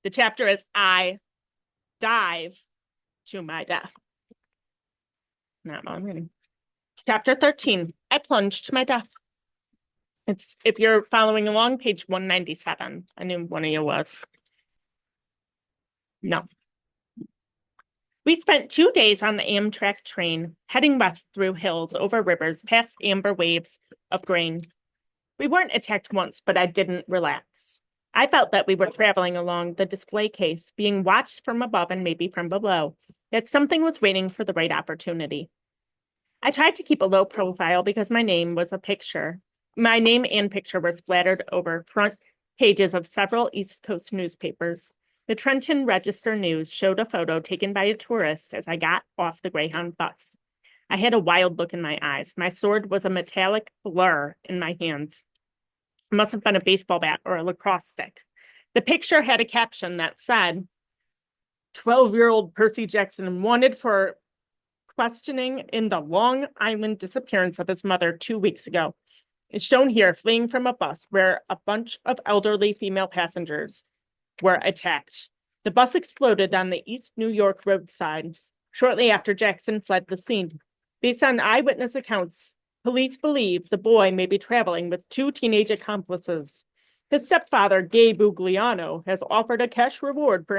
The chapter is I Dive to My Death. Not what I'm reading. Chapter 13, I Plunge to My Death. It's, if you're following along, page 197. I knew one of you was. No. We spent 2 days on the Amtrak train, heading west through hills, over rivers, past amber waves of grain. We weren't attacked once, but I didn't relax. I felt that we were traveling along the display case, being watched from above and maybe from below, that something was waiting for the right opportunity. I tried to keep a low profile because my name was a picture. My name and picture were splattered over front pages of several East Coast newspapers. The Trenton Register News showed a photo taken by a tourist as I got off the Greyhound bus. I had a wild look in my eyes. My sword was a metallic blur in my hands. It must have been a baseball bat or a lacrosse stick. The picture had a caption that said, 12-year-old Percy Jackson wanted for questioning in the Long Island disappearance of his mother 2 weeks ago. It's shown here fleeing from a bus where a bunch of elderly female passengers were attacked. The bus exploded on the East New York roadside shortly after Jackson fled the scene. Based on eyewitness accounts, police believe the boy may be traveling with 2 teenage accomplices. His stepfather, Gay Bugliano, has offered a cash reward for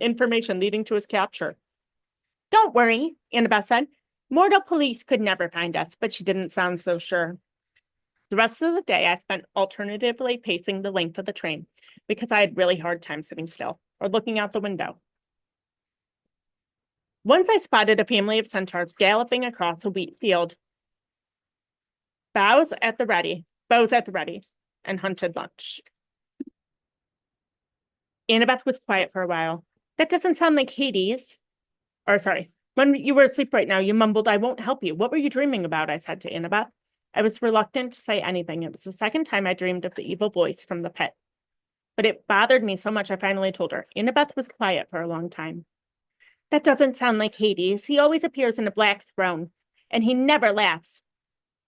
information leading to his capture. Don't worry, Annabeth said. Mortal police could never find us, but she didn't sound so sure. The rest of the day, I spent alternatively pacing the length of the train because I had really hard time sitting still or looking out the window. Once I spotted a family of centaurs galloping across a wheat field. Bows at the ready, and hunted lunch. Annabeth was quiet for a while. That doesn't sound like Hades. Or sorry, when you were asleep right now, you mumbled, I won't help you. What were you dreaming about? I said to Annabeth. I was reluctant to say anything. It was the second time I dreamed of the evil voice from the pit. But it bothered me so much I finally told her. Annabeth was quiet for a long time. That doesn't sound like Hades. He always appears in a black throne, and he never laughs.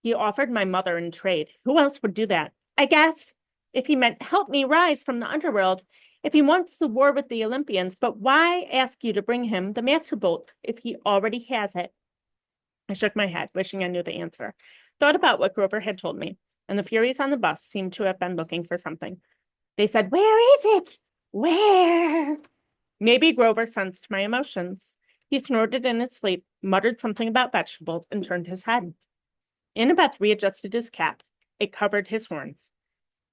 He offered my mother in trade. Who else would do that? I guess if he meant help me rise from the underworld, if he wants the war with the Olympians, but why ask you to bring him the Master Bolt if he already has it? I shook my head, wishing I knew the answer. Thought about what Grover had told me, and the Furies on the bus seemed to have been looking for something. They said, where is it? Where? Maybe Grover sensed my emotions. He snorted in his sleep, muttered something about vegetables, and turned his head. Annabeth readjusted his cap. It covered his horns.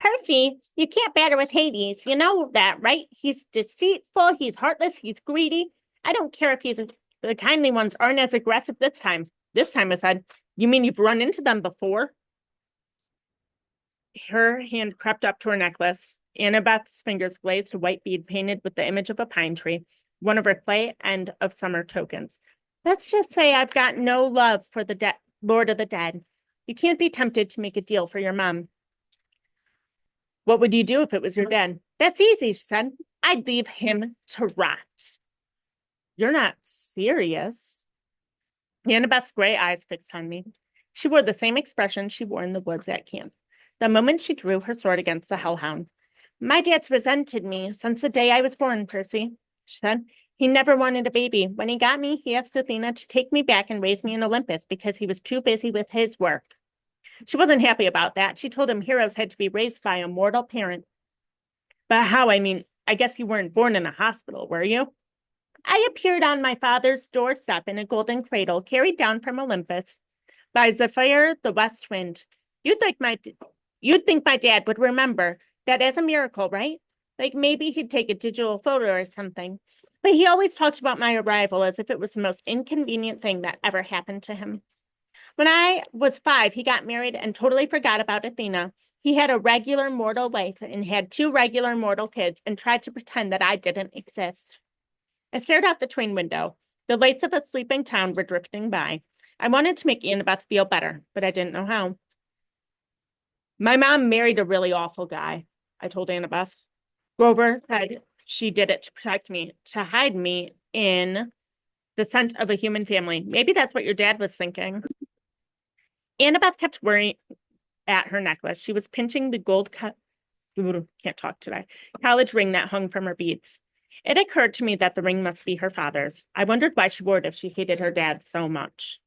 Percy, you can't batter with Hades. You know that, right? He's deceitful, he's heartless, he's greedy. I don't care if the kindly ones aren't as aggressive this time. This time, I said, you mean you've run into them before? Her hand crept up to her necklace. Annabeth's fingers blazed a white bead painted with the image of a pine tree, one of her clay and of summer tokens. Let's just say I've got no love for the Lord of the Dead. You can't be tempted to make a deal for your mom. What would you do if it was your dad? That's easy, she said. I'd leave him to rot. You're not serious. Annabeth's gray eyes fixed on me. She wore the same expression she wore in the woods at camp. The moment she drew her sword against the hellhound. My dad's resented me since the day I was born, Percy, she said. He never wanted a baby. When he got me, he asked Athena to take me back and raise me in Olympus because he was too busy with his work. She wasn't happy about that. She told him heroes had to be raised by a mortal parent. But how? I mean, I guess you weren't born in a hospital, were you? I appeared on my father's doorstep in a golden cradle carried down from Olympus by Zephyr the West Wind. You'd think my dad would remember that as a miracle, right? Like maybe he'd take a digital photo or something. But he always talked about my arrival as if it was the most inconvenient thing that ever happened to him. When I was 5, he got married and totally forgot about Athena. He had a regular mortal wife and had 2 regular mortal kids and tried to pretend that I didn't exist. I stared out the train window. The lights of a sleeping town were drifting by. I wanted to make Annabeth feel better, but I didn't know how. My mom married a really awful guy, I told Annabeth. Grover said she did it to protect me, to hide me in the scent of a human family. Maybe that's what your dad was thinking. Annabeth kept worrying at her necklace. She was pinching the gold college ring that hung from her beads. It occurred to me that the ring must be her father's. I wondered why she wore it if she hated her dad so much.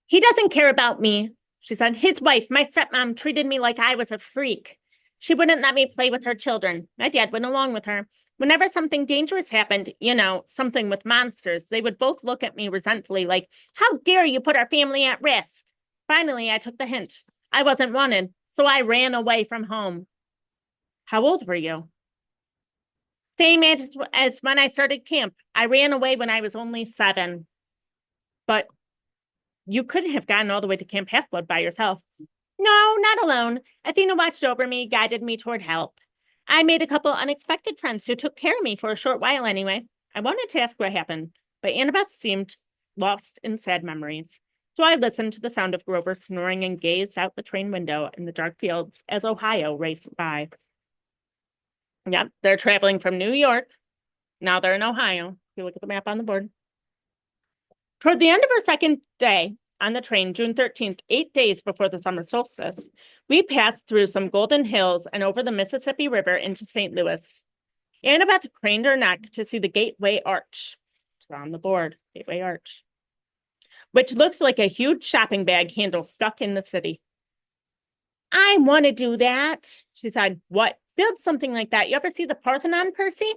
He doesn't care about me, she said. His wife, my stepmom, treated me like I was a freak. She wouldn't let me play with her children. My dad went along with her. Whenever something dangerous happened, something with monsters, they would both look at me resentfully, like, how dare you put our family at risk? Finally, I took the hint. I wasn't wanted, so I ran away from home. How old were you? Same age as when I started camp. I ran away when I was only 7. But you couldn't have gotten all the way to Camp Half-Blood by yourself. No, not alone. Athena watched over me, guided me toward help. I made a couple unexpected friends who took care of me for a short while anyway. I wanted to ask what happened, but Annabeth seemed lost in sad memories. So I listened to the sound of Grover snoring and gazed out the train window in the dark fields as Ohio raced by. Yep, they're traveling from New York. Now they're in Ohio. If you look at the map on the board. Toward the end of our second day on the train, June 13th, 8 days before the summer solstice, we passed through some golden hills and over the Mississippi River into St. Louis. Annabeth craned her neck to see the Gateway Arch. It's on the board, Gateway Arch, which looks like a huge shopping bag handle stuck in the city. I want to do that, she said. What? Build something like that. You ever see the Parthenon, Percy?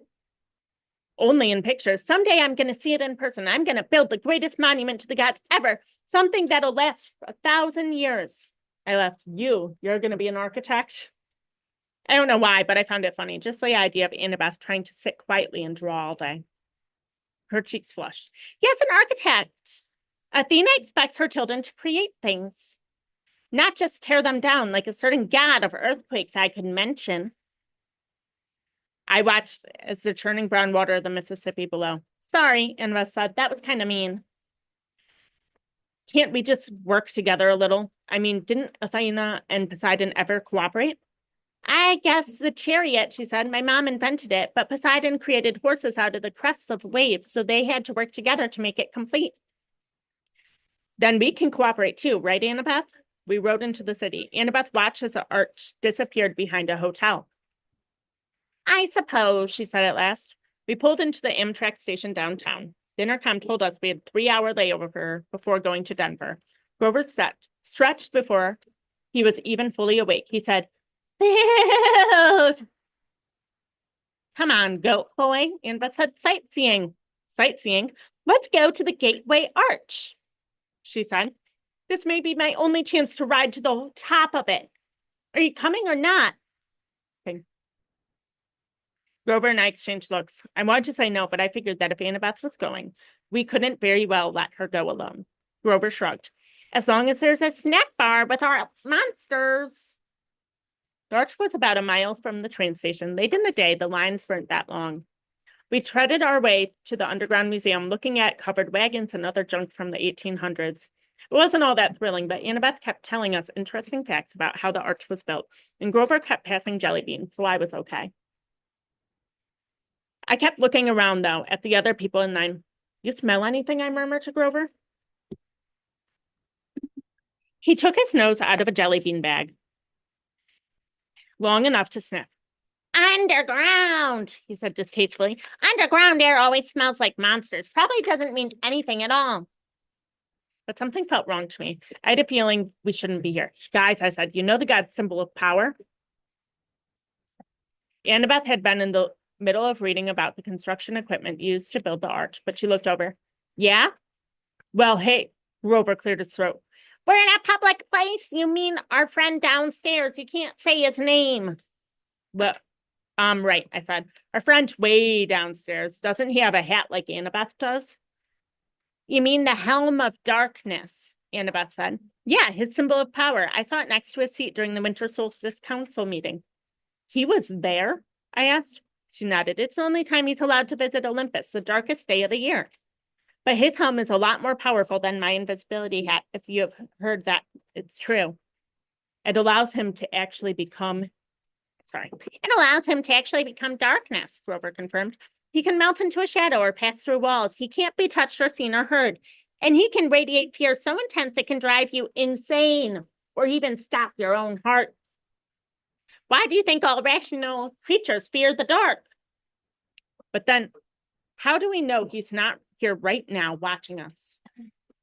Only in pictures. Someday I'm going to see it in person. I'm going to build the greatest monument to the gods ever. Something that'll last 1,000 years. I laughed. You're going to be an architect? I don't know why, but I found it funny. Just the idea of Annabeth trying to sit quietly and draw all day. Her cheeks flushed. Yes, an architect. Athena expects her children to create things, not just tear them down like a certain god of earthquakes I could mention. I watched as the churning brown water of the Mississippi below. Sorry, Annabeth said. That was kind of mean. Can't we just work together a little? I mean, didn't Athena and Poseidon ever cooperate? I guess the chariot, she said. My mom invented it, but Poseidon created horses out of the crests of waves, so they had to work together to make it complete. Then we can cooperate too, right, Annabeth? We rode into the city. Annabeth watched as the arch disappeared behind a hotel. I suppose, she said at last. We pulled into the Amtrak station downtown. The intercom told us we had a 3-hour layover before going to Denver. Grover stretched before he was even fully awake. He said, "Build!" Come on, goat boy. Annabeth said, sightseeing. Sightseeing? Let's go to the Gateway Arch, she said. This may be my only chance to ride to the top of it. Are you coming or not? Okay. Grover and I exchanged looks. I wanted to say no, but I figured that if Annabeth was going, we couldn't very well let her go alone. Grover shrugged. As long as there's a snack bar with our monsters. The arch was about a mile from the train station. Late in the day, the lines weren't that long. We treaded our way to the underground museum, looking at covered wagons and other junk from the 1800s. It wasn't all that thrilling, but Annabeth kept telling us interesting facts about how the arch was built, and Grover kept passing jelly beans, so I was okay. I kept looking around, though, at the other people in line. You smell anything? I murmured to Grover. He took his nose out of a jelly bean bag, long enough to sniff. Underground, he said distastefully. Underground air always smells like monsters. Probably doesn't mean anything at all. But something felt wrong to me. I had a feeling we shouldn't be here. Guys, I said, you know the god symbol of power? Annabeth had been in the middle of reading about the construction equipment used to build the arch, but she looked over. Yeah? Well, hey, Grover cleared his throat. We're in a public place. You mean our friend downstairs. You can't say his name. Well, right, I said. Our friend way downstairs. Doesn't he have a hat like Annabeth does? You mean the Helm of Darkness, Annabeth said. Yeah, his symbol of power. I saw it next to his seat during the Winter Solstice Council meeting. He was there? I asked. She nodded. It's the only time he's allowed to visit Olympus, the darkest day of the year. But his helm is a lot more powerful than my invisibility hat, if you have heard that. It's true. It allows him to actually become darkness, Grover confirmed. He can melt into a shadow or pass through walls. He can't be touched or seen or heard. And he can radiate fear so intense it can drive you insane or even stop your own heart. Why do you think all rational creatures fear the dark? But then, how do we know he's not here right now watching us?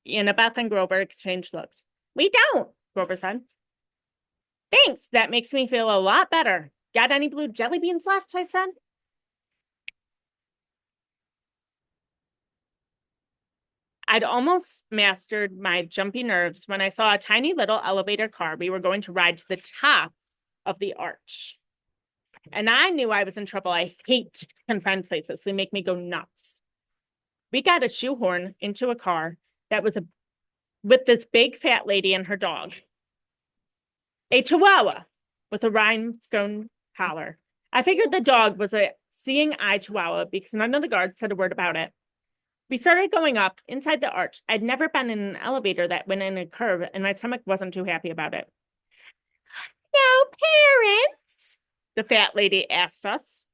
Annabeth and Grover exchanged looks. We don't, Grover said. Thanks, that makes me feel a lot better. Got any blue jelly beans left? I said. I'd almost mastered my jumpy nerves when I saw a tiny little elevator car we were going to ride to the top of the arch. And I knew I was in trouble. I hate confined places. They make me go nuts. We got a shoehorn into a car that was with this big fat lady and her dog. A Chihuahua with a rhinestone collar. I figured the dog was a seeing eye Chihuahua because none of the guards said a word about it. We started going up inside the arch. I'd never been in an elevator that went in a curve, and my stomach wasn't too happy about it. No parents? The fat lady asked us.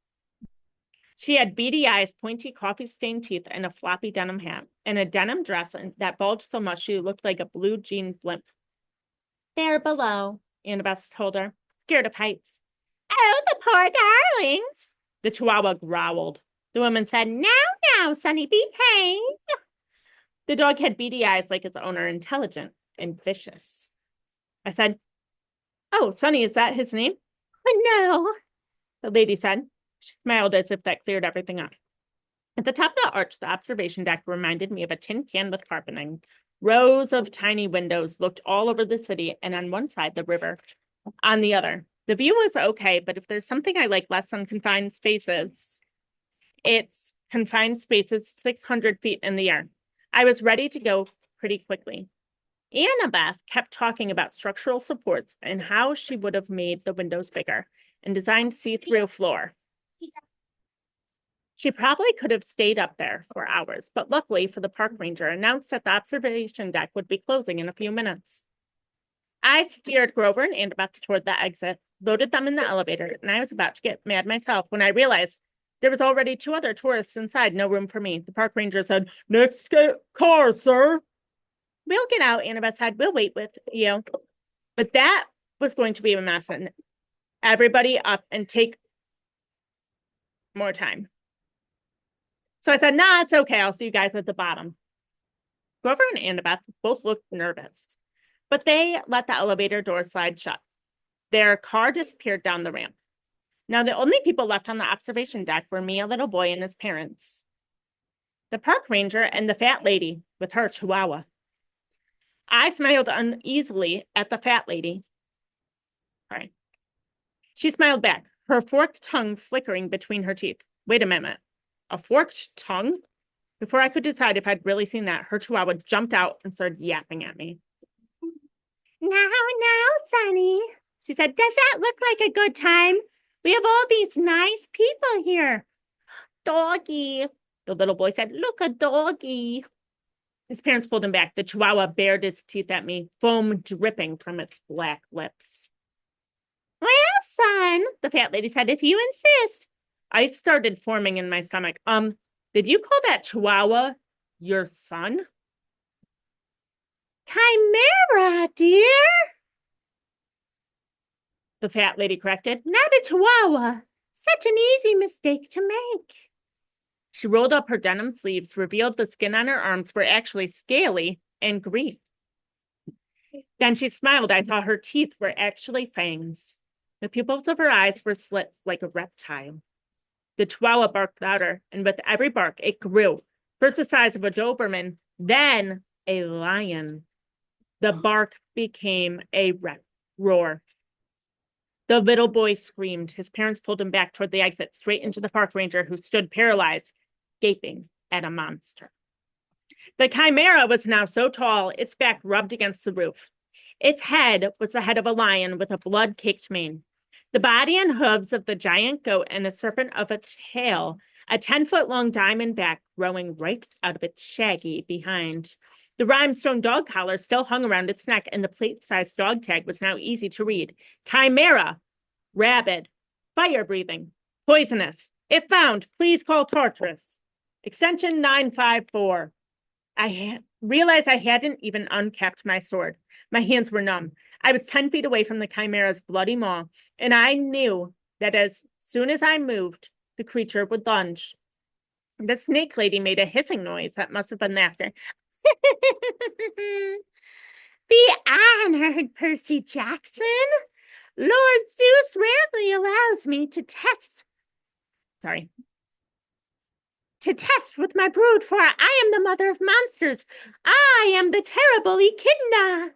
She had beady eyes, pointy coffee-stained teeth, and a floppy denim hat, and a denim dress that bulged so much she looked like a blue jean blimp. They're below, Annabeth told her, scared of heights. Oh, the poor darlings, the Chihuahua growled. The woman said, now, Sonny, behave. The dog had beady eyes like its owner, intelligent and vicious. I said, oh, Sonny, is that his name? No, the lady said. She smiled as if that cleared everything up. At the top of the arch, the observation deck reminded me of a tin can with carpeting. Rows of tiny windows looked all over the city, and on one side, the river. On the other. The view was okay, but if there's something I like less than confined spaces, it's confined spaces 600 feet in the air. I was ready to go pretty quickly. Annabeth kept talking about structural supports and how she would have made the windows bigger and designed see-through floor. She probably could have stayed up there for hours, but luckily for the park ranger announced that the observation deck would be closing in a few minutes. I steered Grover and Annabeth toward the exit, loaded them in the elevator, and I was about to get mad myself when I realized there was already 2 other tourists inside, no room for me. The park ranger said, next car, sir. We'll get out, Annabeth said. We'll wait with you. But that was going to be a mess, and everybody up and take more time. So I said, nah, it's okay. I'll see you guys at the bottom. Grover and Annabeth both looked nervous, but they let the elevator door slide shut. Their car disappeared down the ramp. Now, the only people left on the observation deck were me, a little boy, and his parents. The park ranger and the fat lady with her Chihuahua. I smiled uneasily at the fat lady. All right. She smiled back, her forked tongue flickering between her teeth. Wait a minute. A forked tongue? Before I could decide if I'd really seen that, her Chihuahua jumped out and started yapping at me. Now, Sonny, she said, does that look like a good time? We have all these nice people here. Doggy, the little boy said, look, a doggy. His parents pulled him back. The Chihuahua bared its teeth at me, foam dripping from its black lips. Well, son, the fat lady said, if you insist. Ice started forming in my stomach. Did you call that Chihuahua your son? Chimera, dear. The fat lady corrected. Not a Chihuahua. Such an easy mistake to make. She rolled up her denim sleeves, revealed the skin on her arms were actually scaly and green. Then she smiled. I saw her teeth were actually fangs. The pupils of her eyes were slits like a reptile. The Chihuahua barked louder, and with every bark, it grew. First the size of a Doberman, then a lion. The bark became a roar. The little boy screamed. His parents pulled him back toward the exit, straight into the park ranger, who stood paralyzed, gaping at a monster. The chimera was now so tall, its back rubbed against the roof. Its head was the head of a lion with a blood-caked mane. The body and hooves of the giant goat and a serpent of a tail, a 10-foot-long diamond back growing right out of its shaggy behind. The rhinestone dog collar still hung around its neck, and the plate-sized dog tag was now easy to read. Chimera, rabid, fire-breathing, poisonous. If found, please call Tartarus. Extension 954. I realized I hadn't even uncapped my sword. My hands were numb. I was 10 feet away from the chimera's bloody maw, and I knew that as soon as I moved, the creature would lunge. The snake lady made a hissing noise that must have been laughter. Be honored, Percy Jackson. Lord Zeus rarely allows me to test with my brood, for I am the mother of monsters. I am the terrible Echidna.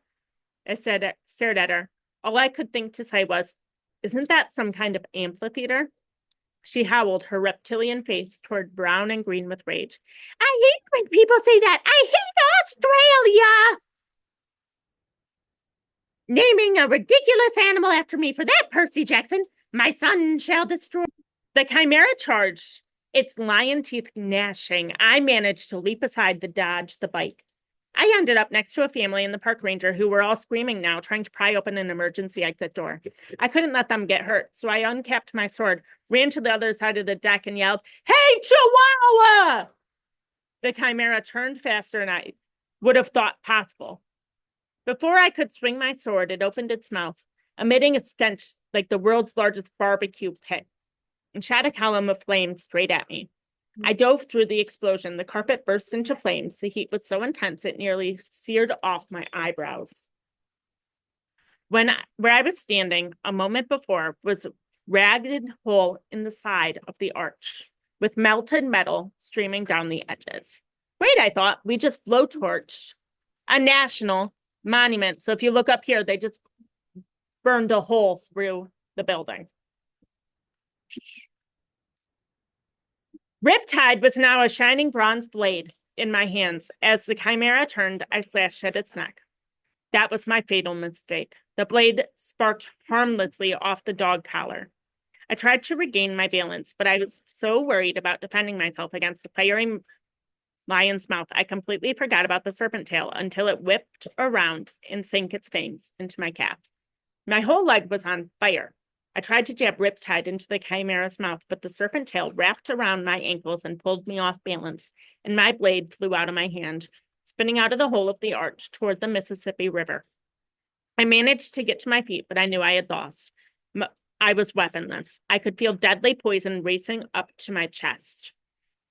I stared at her. All I could think to say was, isn't that some kind of amphitheater? She howled, her reptilian face toward brown and green with rage. I hate when people say that. I hate Australia. Naming a ridiculous animal after me for that, Percy Jackson. My son shall destroy. The chimera charged, its lion teeth gnashing. I managed to leap aside to dodge the bite. I ended up next to a family and the park ranger who were all screaming now, trying to pry open an emergency exit door. I couldn't let them get hurt, so I uncapped my sword, ran to the other side of the deck, and yelled, "Hey, Chihuahua!" The chimera turned faster than I would have thought possible. Before I could swing my sword, it opened its mouth, emitting a stench like the world's largest barbecue pit, and shot a column of flames straight at me. I dove through the explosion. The carpet burst into flames. The heat was so intense it nearly seared off my eyebrows. Where I was standing a moment before was a ragged hole in the side of the arch, with melted metal streaming down the edges. Great, I thought. We just blowtorched a national monument. So if you look up here, they just burned a hole through the building. Riptide was now a shining bronze blade in my hands. As the chimera turned, I slashed at its neck. That was my fatal mistake. The blade sparked harmlessly off the dog collar. I tried to regain my balance, but I was so worried about defending myself against the fiery lion's mouth, I completely forgot about the serpent tail until it whipped around and sank its fangs into my calf. My whole leg was on fire. I tried to jab Riptide into the chimera's mouth, but the serpent tail wrapped around my ankles and pulled me off balance, and my blade flew out of my hand, spinning out of the hole of the arch toward the Mississippi River. I managed to get to my feet, but I knew I had lost. I was weaponless. I could feel deadly poison racing up to my chest.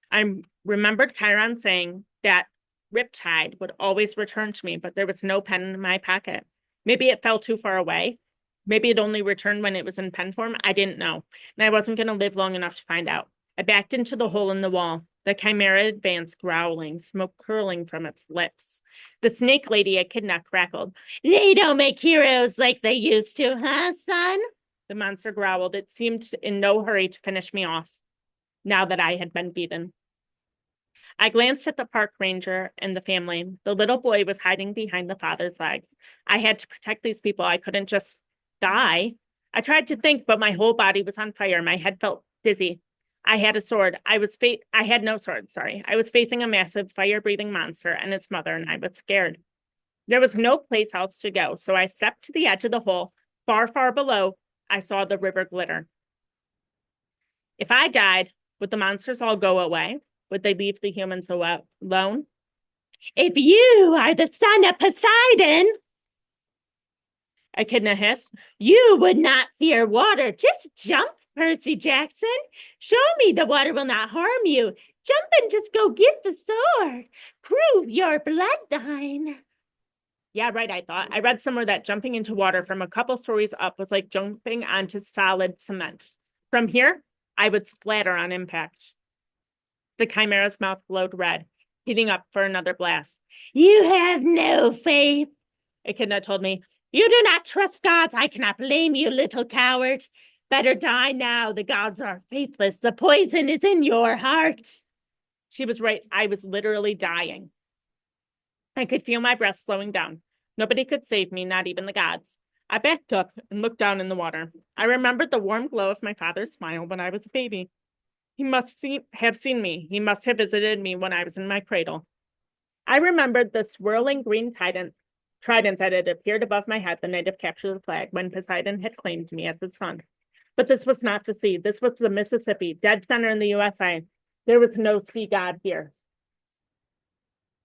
I remembered Chiron saying that Riptide would always return to me, but there was no pen in my pocket. Maybe it fell too far away. Maybe it only returned when it was in pen form. I didn't know, and I wasn't going to live long enough to find out. I backed into the hole in the wall. The chimera advanced, growling, smoke curling from its lips. The snake lady Echidna crackled. They don't make heroes like they used to, huh, son? The monster growled. It seemed in no hurry to finish me off, now that I had been beaten. I glanced at the park ranger and the family. The little boy was hiding behind the father's legs. I had to protect these people. I couldn't just die. I tried to think, but my whole body was on fire. My head felt dizzy. I had a sword. I had no sword, sorry. I was facing a massive fire-breathing monster and its mother, and I was scared. There was no place else to go, so I stepped to the edge of the hole. Far, far below, I saw the river glitter. If I died, would the monsters all go away? Would they leave the humans alone? If you are the son of Poseidon, Echidna hissed, you would not fear water. Just jump, Percy Jackson. Show me the water will not harm you. Jump and just go get the sword. Prove your bloodline. Yeah, right, I thought. I read somewhere that jumping into water from a couple stories up was like jumping onto solid cement. From here, I would splatter on impact. The chimera's mouth glowed red, heating up for another blast. You have no faith, Echidna told me. You do not trust gods. I cannot blame you, little coward. Better die now. The gods are faithless. The poison is in your heart. She was right. I was literally dying. I could feel my breath slowing down. Nobody could save me, not even the gods. I backed up and looked down in the water. I remembered the warm glow of my father's smile when I was a baby. He must have seen me. He must have visited me when I was in my cradle. I remembered the swirling green trident that had appeared above my head the night of capture the flag when Poseidon had claimed me as his son. But this was not the sea. This was the Mississippi, dead center in the USA. There was no sea god here.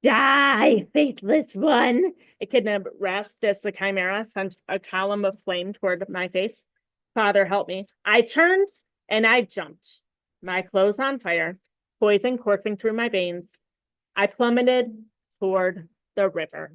Die, faithless one, Echidna rasped as the chimera sent a column of flame toward my face. Father, help me. I turned and I jumped, my clothes on fire, poison coursing through my veins, I plummeted toward the river.